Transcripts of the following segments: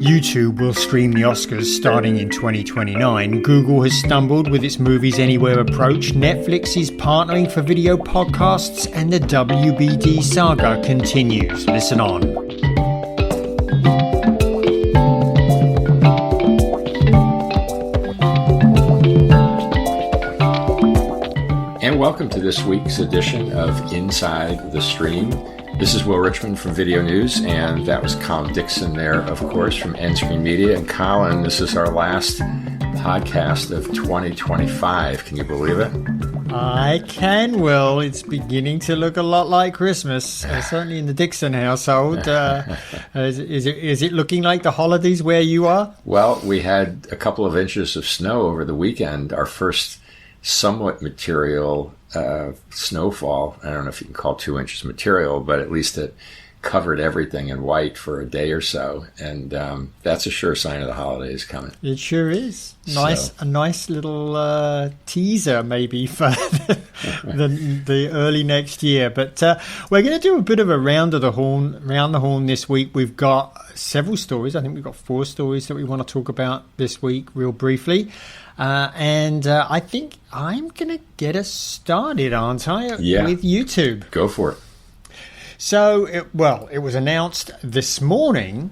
YouTube will stream the Oscars starting in 2029. Google has stumbled with its Movies Anywhere approach. Netflix is partnering for video podcasts, and the WBD saga continues. Listen on. And welcome to this week's edition of Inside the Stream. This is Will Richmond from Video News, and that was Colin Dixon there, of course, from Endscreen Media. And Colin, this is our last podcast of 2025. Can you believe it? I can, Will. It's beginning to look a lot like Christmas, certainly in the Dixon household. Is it looking like the holidays where you are? Well, we had a couple of inches of snow over the weekend, our first somewhat material snowfall. I don't know if you can call 2 inches material, but at least it covered everything in white for a day or so, and that's a sure sign of the holidays coming. It sure is. A nice little teaser maybe for the early next year. But we're going to do a bit of a round the horn this week. We've got several stories. I think we've got 4 stories that we want to talk about this week real briefly. And I think I'm going to get us started, aren't I, with YouTube. Go for it. So, it was announced this morning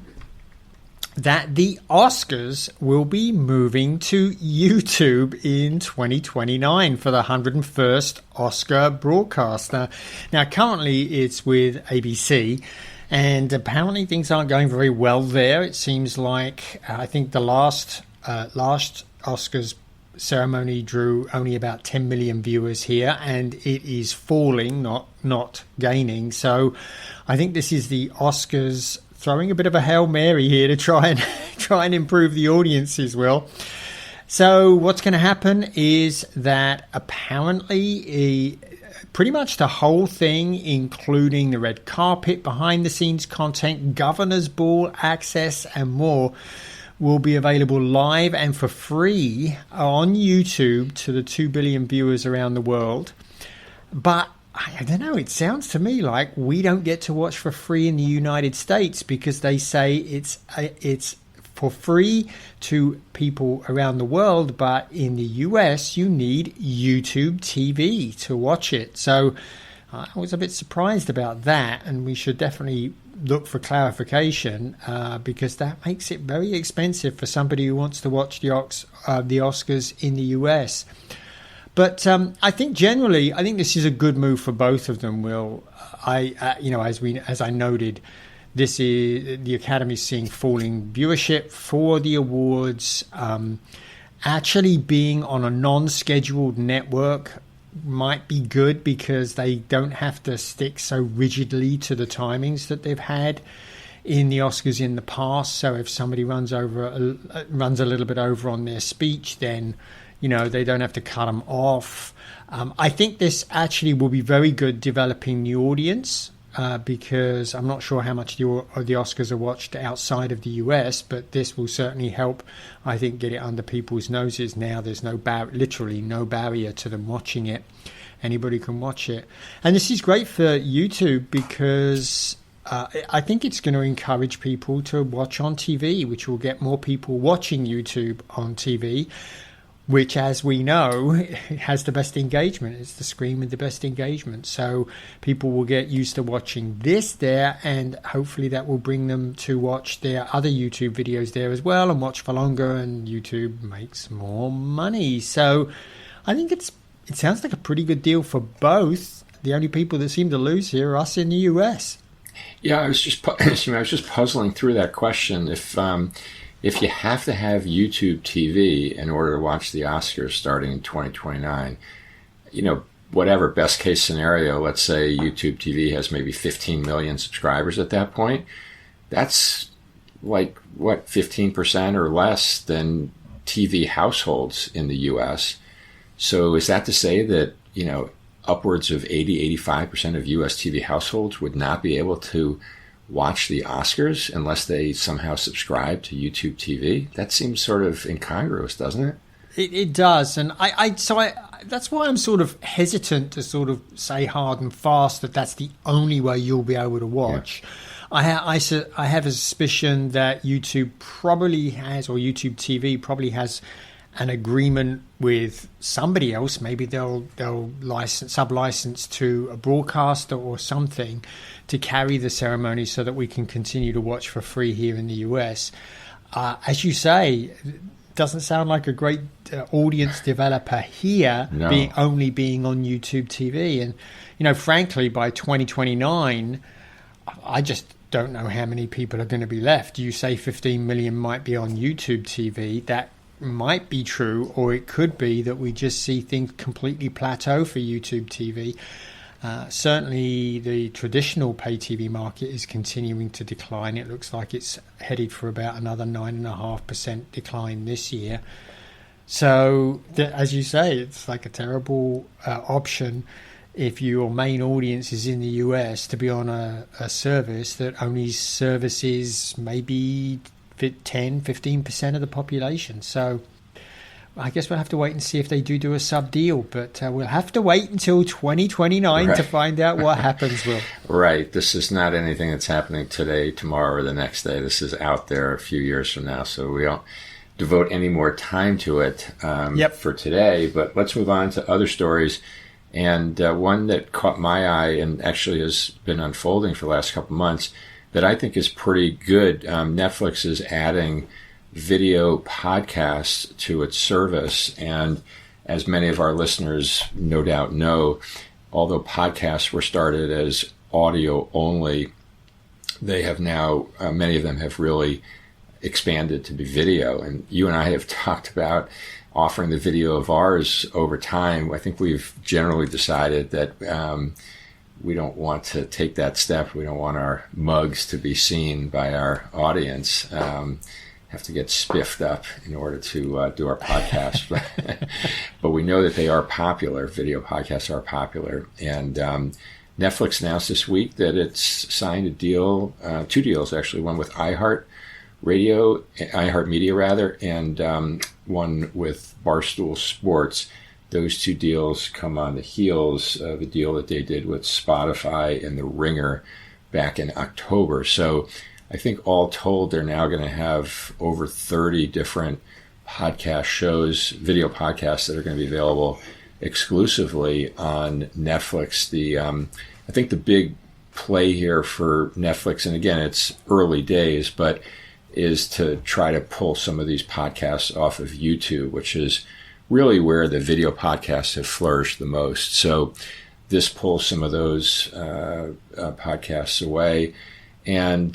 that the Oscars will be moving to YouTube in 2029 for the 101st Oscar broadcast. Now, currently it's with ABC, and apparently things aren't going very well there. It seems like, I think the last Oscars ceremony drew only about 10 million viewers here, and it is falling, not gaining. So I think this is the Oscars throwing a bit of a Hail Mary here to try and improve the audiences, Will. So what's going to happen is that apparently pretty much the whole thing, including the red carpet, behind the scenes content, governor's ball access and more, will be available live and for free on YouTube to the 2 billion viewers around the world. But I don't know, it sounds to me like we don't get to watch for free in the United States, because they say it's for free to people around the world, but in the US you need YouTube TV to watch it. So I was a bit surprised about that, and we should definitely look for clarification, because that makes it very expensive for somebody who wants to watch the Oscars in the US. But I think generally, this is a good move for both of them. Will as I noted, this is the Academy seeing falling viewership for the awards. Actually, being on a non-scheduled network might be good, because they don't have to stick so rigidly to the timings that they've had in the Oscars in the past. So if somebody runs a little bit over on their speech, then they don't have to cut them off. I think this actually will be very good developing the audience, because I'm not sure how much the Oscars are watched outside of the US, but this will certainly help, I think, get it under people's noses. Now there's literally no barrier to them watching it. Anybody can watch it. And this is great for YouTube, because I think it's going to encourage people to watch on TV, which will get more people watching YouTube on TV, which, as we know, has the best engagement. It's the screen with the best engagement. So people will get used to watching this there, and hopefully that will bring them to watch their other YouTube videos there as well, and watch for longer, and YouTube makes more money. So I think it sounds like a pretty good deal for both. The only people that seem to lose here are us in the US. Yeah, I was just puzzling through that question. If you have to have YouTube TV in order to watch the Oscars starting in 2029, whatever best case scenario, let's say YouTube TV has maybe 15 million subscribers at that point, that's like, 15% or less than TV households in the US. So is that to say that, upwards of 80-85% of US TV households would not be able to watch the Oscars unless they somehow subscribe to YouTube TV? That seems sort of incongruous, doesn't it? It does, and I that's why I'm sort of hesitant to sort of say hard and fast that that's the only way you'll be able to watch. Yeah. I have a suspicion that YouTube probably has, or YouTube TV probably has, an agreement with somebody else. Maybe they'll sub-license to a broadcaster or something to carry the ceremony so that we can continue to watch for free here in the US. As you say, doesn't sound like a great audience developer here, No. being on YouTube TV. And frankly, by 2029, I just don't know how many people are going to be left. You say 15 million might be on YouTube TV. That might be true, or it could be that we just see things completely plateau for YouTube TV. Certainly the traditional pay TV market is continuing to decline. It looks like it's headed for about another 9.5% decline this year. So as you say, it's like a terrible option if your main audience is in the US to be on a service that only services maybe 10-15% of the population. So I guess we'll have to wait and see if they do a sub deal, but we'll have to wait until 2029 to find out what happens, Will. Right. This is not anything that's happening today, tomorrow, or the next day. This is out there a few years from now, so we don't devote any more time to it for today. But let's move on to other stories. And one that caught my eye and actually has been unfolding for the last couple of months that I think is pretty good. Netflix is adding video podcasts to its service. And as many of our listeners no doubt know, although podcasts were started as audio only, they have now, many of them have really expanded to be video. And you and I have talked about offering the video of ours over time. I think we've generally decided that we don't want to take that step. We don't want our mugs to be seen by our audience. Have to get spiffed up in order to do our podcast. But we know that they are popular. Video podcasts are popular. And Netflix announced this week that it's signed a deal, 2 deals actually, one with iHeartMedia rather, and one with Barstool Sports. Those 2 deals come on the heels of a deal that they did with Spotify and The Ringer back in October. So I think all told, they're now going to have over 30 different podcast shows, video podcasts that are going to be available exclusively on Netflix. I think the big play here for Netflix, and again, it's early days, but is to try to pull some of these podcasts off of YouTube, which is really where the video podcasts have flourished the most. So this pulls some of those podcasts away. And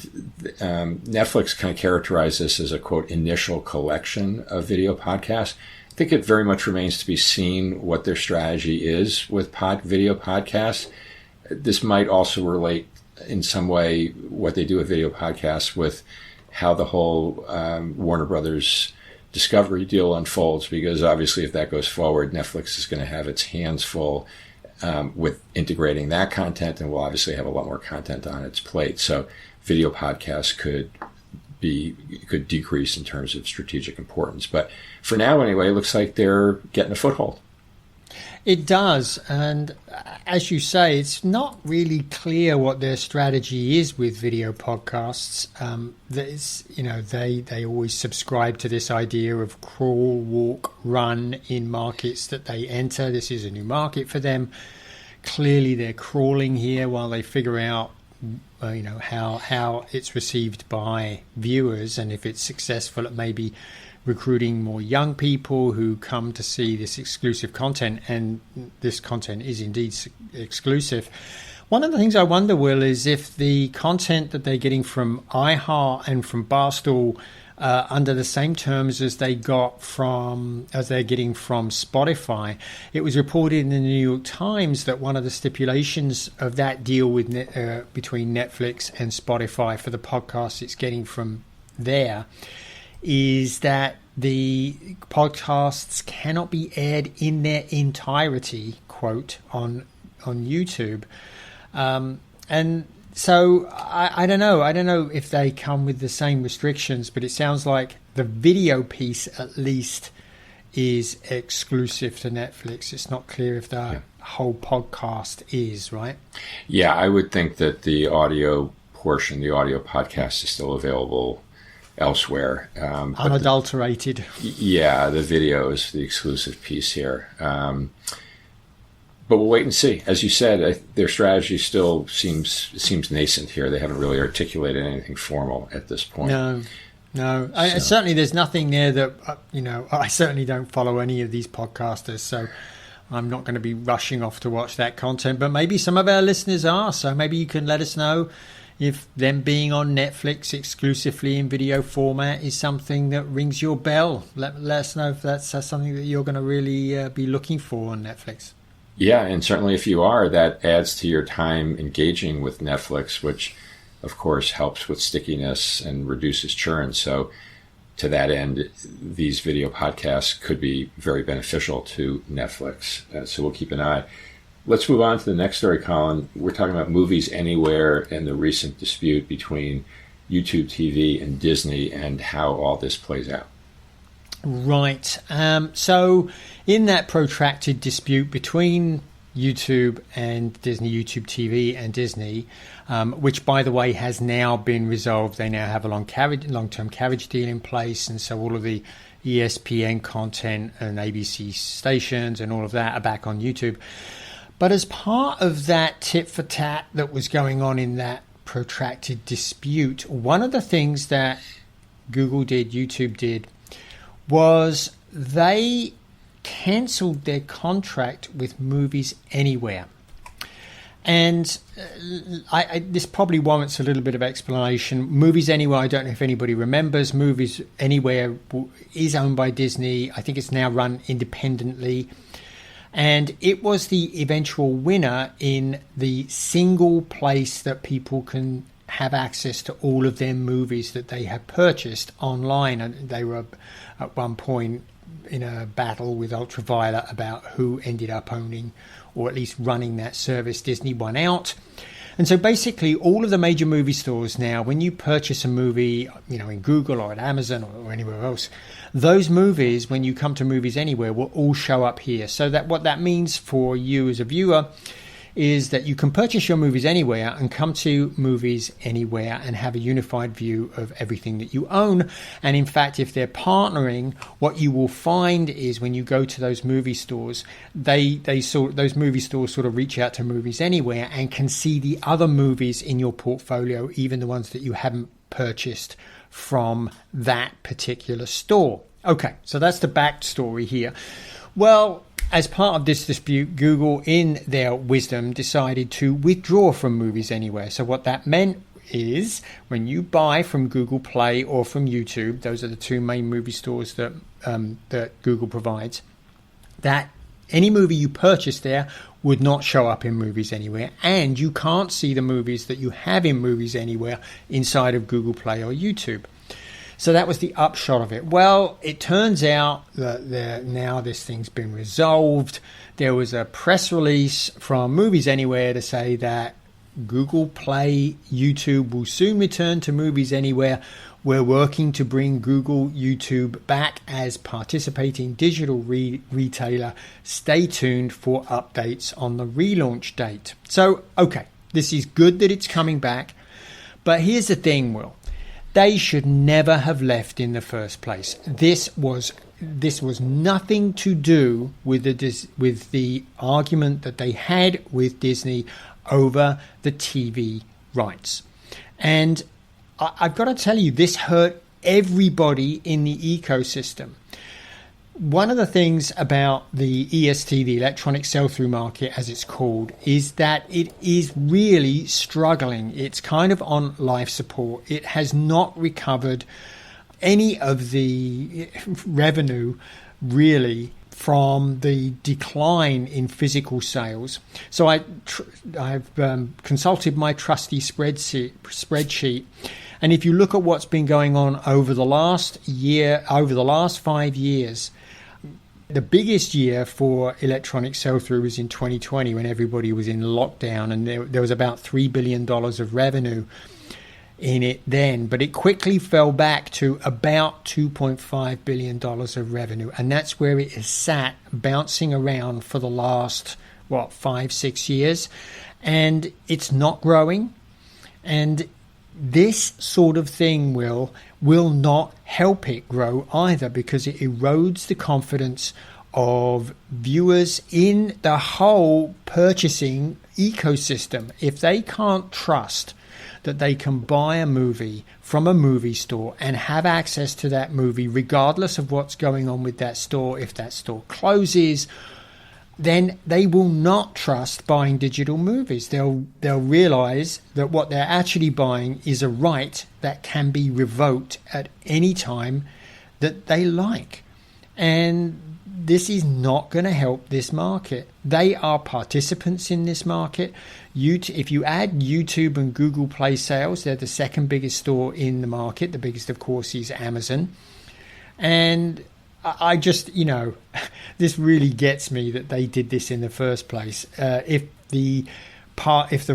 Netflix kind of characterized this as a, quote, initial collection of video podcasts. I think it very much remains to be seen what their strategy is with video podcasts. This might also relate in some way what they do with video podcasts with how the whole Warner Brothers Discovery deal unfolds, because obviously if that goes forward, Netflix is going to have its hands full with integrating that content, and will obviously have a lot more content on its plate. So video podcasts could decrease in terms of strategic importance. But for now, anyway, it looks like they're getting a foothold. It does, and as you say, it's not really clear what their strategy is with video podcasts. They always subscribe to this idea of crawl, walk, run in markets that they enter. This is a new market for them. Clearly, they're crawling here while they figure out, how it's received by viewers, and if it's successful at maybe recruiting more young people who come to see this exclusive content, and this content is indeed exclusive. One of the things I wonder, Will, is if the content that they're getting from iHeart and from Barstool under the same terms as they're getting from Spotify. It was reported in the New York Times that one of the stipulations of that deal with between Netflix and Spotify for the podcasts it's getting from there is that the podcasts cannot be aired in their entirety, quote, on YouTube. And so I don't know. I don't know if they come with the same restrictions, but it sounds like the video piece at least is exclusive to Netflix. It's not clear if the whole podcast is, right? Yeah, I would think that the audio portion, the audio podcast, is still available elsewhere. Unadulterated. The video is the exclusive piece here. But we'll wait and see. As you said, their strategy still seems nascent here. They haven't really articulated anything formal at this point. No. Certainly there's nothing there that, I certainly don't follow any of these podcasters, so I'm not going to be rushing off to watch that content. But maybe some of our listeners are, so maybe you can let us know if them being on Netflix exclusively in video format is something that rings your bell. Let us know if that's something that you're going to really be looking for on Netflix. Yeah, and certainly if you are, that adds to your time engaging with Netflix, which, of course, helps with stickiness and reduces churn. So to that end, these video podcasts could be very beneficial to Netflix. So we'll keep an eye. Let's move on to the next story, Colin. We're talking about Movies Anywhere and the recent dispute between YouTube TV and Disney and how all this plays out. Right. So in that protracted dispute between YouTube and Disney, YouTube TV and Disney, which, by the way, has now been resolved. They now have a long-term carriage deal in place, and so all of the ESPN content and ABC stations and all of that are back on YouTube. But as part of that tit-for-tat that was going on in that protracted dispute, one of the things that Google did, YouTube did, was they cancelled their contract with Movies Anywhere. And this probably warrants a little bit of explanation. Movies Anywhere, I don't know if anybody remembers, Movies Anywhere is owned by Disney. I think it's now run independently. And it was the eventual winner in the single place that people can have access to all of their movies that they have purchased online. And they were at one point in a battle with Ultraviolet about who ended up owning or at least running that service. Disney won out. And so basically all of the major movie stores now, when you purchase a movie, in Google or at Amazon or anywhere else, those movies, when you come to Movies Anywhere, will all show up here. So that what that means for you as a viewer is that you can purchase your movies anywhere and come to Movies Anywhere and have a unified view of everything that you own. And in fact, if they're partnering, what you will find is when you go to those movie stores, those movie stores sort of reach out to Movies Anywhere and can see the other movies in your portfolio, even the ones that you haven't purchased from that particular store. Okay, so that's the backstory here. Well, as part of this dispute, Google, in their wisdom, decided to withdraw from Movies Anywhere. So what that meant is when you buy from Google Play or from YouTube, those are the two main movie stores that Google provides, that any movie you purchase there would not show up in Movies Anywhere, and you can't see the movies that you have in Movies Anywhere inside of Google Play or YouTube. So that was the upshot of it. Well, it turns out that now this thing's been resolved. There was a press release from Movies Anywhere to say that Google Play, YouTube will soon return to Movies Anywhere. We're working to bring Google YouTube back as participating digital retailer. Stay tuned for updates on the relaunch date. So, okay, this is good that it's coming back. But here's the thing, Will. They should never have left in the first place. This was nothing to do with the argument that they had with Disney over the TV rights. And I've got to tell you, this hurt everybody in the ecosystem. One of the things about the EST, the electronic sell-through market, as it's called, is that it is really struggling. It's kind of on life support. It has not recovered any of the revenue, really, from the decline in physical sales. So I've consulted my trusty spreadsheet. And if you look at what's been going on over the last 5 years, the biggest year for electronic sell-through was in 2020 when everybody was in lockdown, and there was about $3 billion of revenue in it then. But it quickly fell back to about $2.5 billion of revenue. And that's where it has sat bouncing around for the last, 5-6 years. And it's not growing. And this sort of thing will not help it grow either, because it erodes the confidence of viewers in the whole purchasing ecosystem. If they can't trust that they can buy a movie from a movie store and have access to that movie regardless of what's going on with that store, if that store closes, then they will not trust buying digital movies. They'll realize that what they're actually buying is a right that can be revoked at any time that they like. And this is not going to help this market. They are participants in this market. If you add YouTube and Google Play sales, they're the second biggest store in the market. The biggest, of course, is Amazon. And I just, this really gets me that they did this in the first place. If the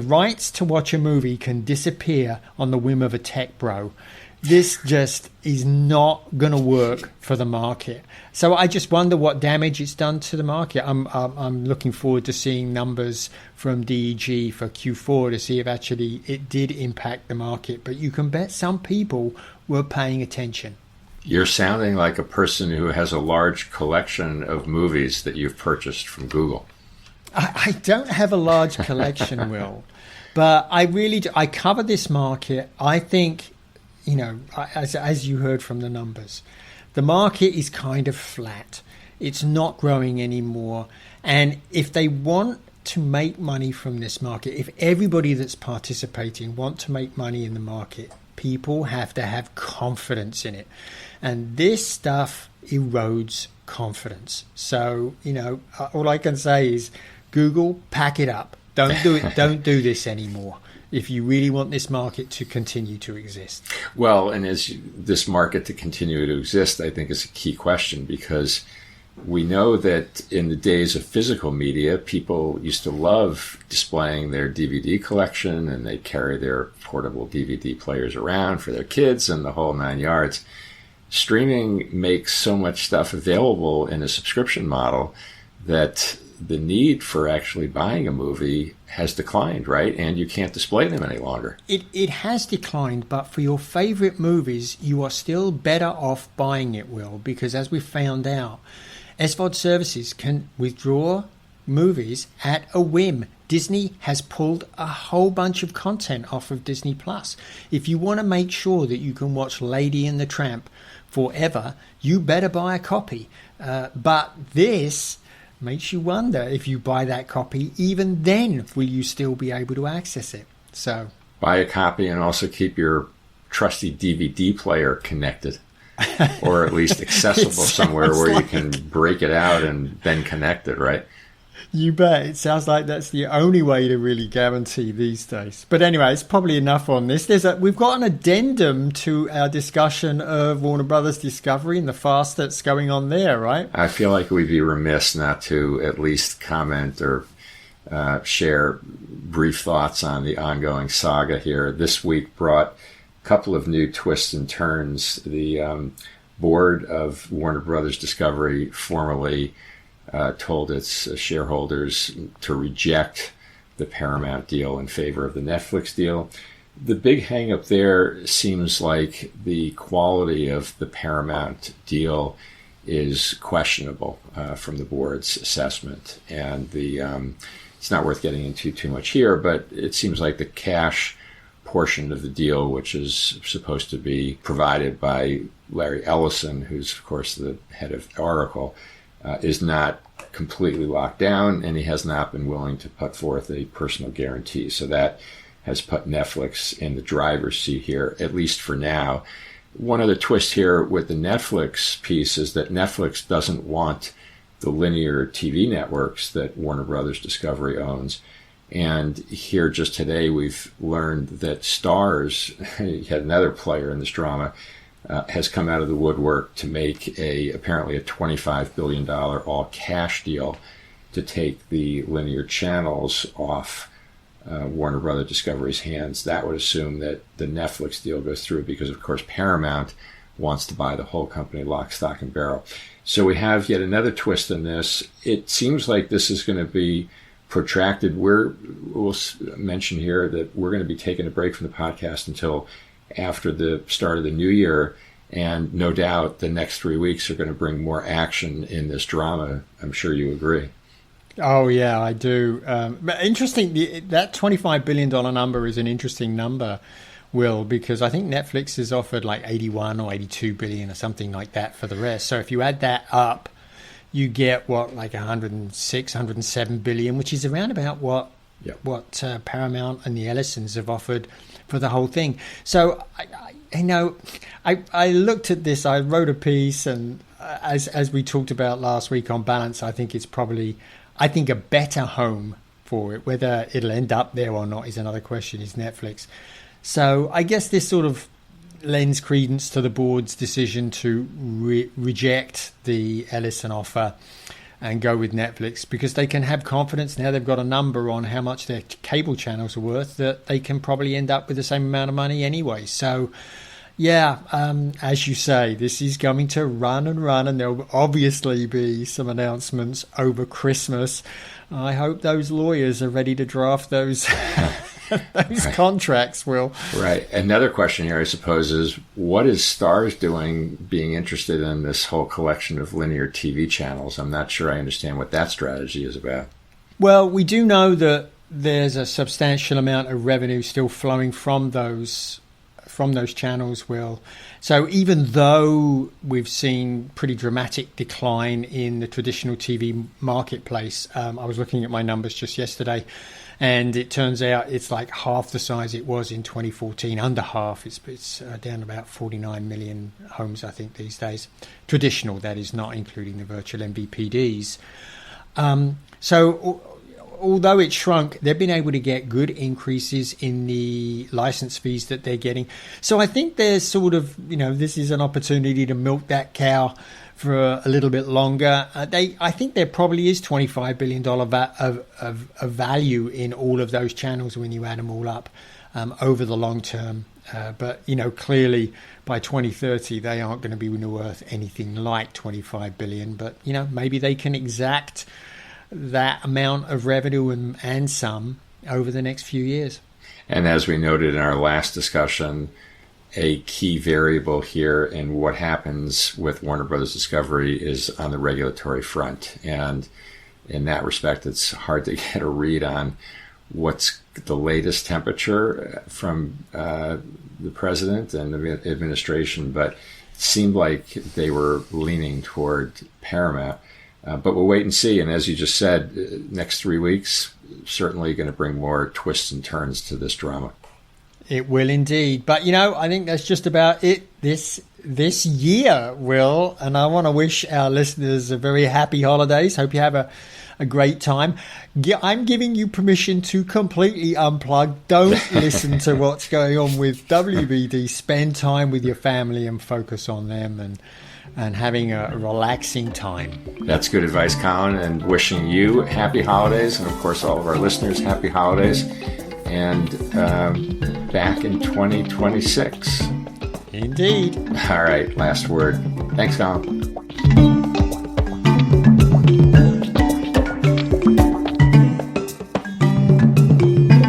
rights to watch a movie can disappear on the whim of a tech bro, this just is not going to work for the market. So I just wonder what damage it's done to the market. I'm looking forward to seeing numbers from DEG for Q4 to see if actually it did impact the market. But you can bet some people were paying attention. You're sounding like a person who has a large collection of movies that you've purchased from Google. I don't have a large collection, Will, but I really do. I cover this market. I think, as you heard from the numbers, the market is kind of flat. It's not growing anymore. And if they want to make money from this market, if everybody that's participating want to make money in the market, people have to have confidence in it. And this stuff erodes confidence. So, all I can say is, Google, pack it up. Don't do it. Don't do this anymore if you really want this market to continue to exist. Well, and this market to continue to exist, I think is a key question, because we know that in the days of physical media, people used to love displaying their DVD collection, and they carry their portable DVD players around for their kids and the whole 9 yards. Streaming makes so much stuff available in a subscription model that the need for actually buying a movie has declined, right? And you can't display them any longer. It has declined, but for your favorite movies, you are still better off buying it, Will, because as we found out, SVOD services can withdraw movies at a whim. Disney has pulled a whole bunch of content off of Disney Plus. If you want to make sure that you can watch Lady and the Tramp forever, you better buy a copy. But this makes you wonder, if you buy that copy, even then, will you still be able to access it? So buy a copy and also keep your trusty DVD player connected, or at least accessible somewhere where you can break it out and then connect it, right? You bet. It sounds like that's the only way to really guarantee these days. But anyway, it's probably enough on this. We've got an addendum to our discussion of Warner Brothers Discovery and the fast that's going on there, right? I feel like we'd be remiss not to at least comment or share brief thoughts on the ongoing saga here. This week brought a couple of new twists and turns. The board of Warner Brothers Discovery formally told its shareholders to reject the Paramount deal in favor of the Netflix deal. The big hang-up there seems like the quality of the Paramount deal is questionable from the board's assessment. And it's not worth getting into too much here, but it seems like the cash portion of the deal, which is supposed to be provided by Larry Ellison, who's, of course, the head of Oracle, is not completely locked down, and he has not been willing to put forth a personal guarantee. So that has put Netflix in the driver's seat here, at least for now. One other twist here with the Netflix piece is that Netflix doesn't want the linear TV networks that Warner Brothers Discovery owns. And here just today we've learned that Starz, yet another player in this drama, has come out of the woodwork to make apparently a $25 billion all-cash deal to take the linear channels off Warner Brothers Discovery's hands. That would assume that the Netflix deal goes through because, of course, Paramount wants to buy the whole company lock, stock, and barrel. So we have yet another twist in this. It seems like this is going to be protracted. We'll mention here that we're going to be taking a break from the podcast until after the start of the new year. And no doubt the next 3 weeks are going to bring more action in this drama. I'm sure you agree. Oh, yeah, I do. But interesting, that $25 billion number is an interesting number, Will, because I think Netflix has offered like 81 or 82 billion or something like that for the rest. So if you add that up, you get like 106, 107 billion, which is around about what Paramount and the Ellisons have offered for the whole thing. So I looked at this, I wrote a piece, and as we talked about last week on Balance, I think it's probably, a better home for it. Whether it'll end up there or not is another question, is Netflix. So I guess this sort of lends credence to the board's decision to reject the Ellison offer and go with Netflix, because they can have confidence now they've got a number on how much their cable channels are worth, that they can probably end up with the same amount of money anyway. So yeah, as you say, this is going to run and run, and there'll obviously be some announcements over Christmas. I hope those lawyers are ready to draft those those contracts, Will. Right. Another question here, I suppose, is what is Starz doing being interested in this whole collection of linear TV channels? I'm not sure I understand what that strategy is about. Well, we do know that there's a substantial amount of revenue still flowing from those channels, Will. So even though we've seen pretty dramatic decline in the traditional TV marketplace, I was looking at my numbers just yesterday, and it turns out it's like half the size it was in 2014, under half. It's down about 49 million homes, I think, these days. Traditional, that is, not including the virtual MVPDs. So although it shrunk, they've been able to get good increases in the license fees that they're getting. So I think there's sort of, this is an opportunity to milk that cow for a little bit longer. I think there probably is $25 billion of value in all of those channels when you add them all up over the long term. But, clearly by 2030, they aren't going to be worth anything like $25 billion. But, maybe they can exact that amount of revenue and some over the next few years. And as we noted in our last discussion, a key variable here in what happens with Warner Brothers Discovery is on the regulatory front. And in that respect, it's hard to get a read on what's the latest temperature from the president and the administration, but it seemed like they were leaning toward Paramount. But we'll wait and see. And as you just said, next 3 weeks, certainly going to bring more twists and turns to this drama. It will indeed. But, I think that's just about it this year, Will. And I want to wish our listeners a very happy holidays. Hope you have a great time. I'm giving you permission to completely unplug. Don't listen to what's going on with WBD. Spend time with your family and focus on them and having a relaxing time. That's good advice, Colin, and wishing you happy holidays, and of course all of our listeners happy holidays, and back in 2026. Indeed. All right, last word. Thanks, Colin.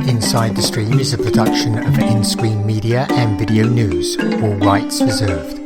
Inside the Stream is a production of In-Screen Media and Video News, all rights reserved.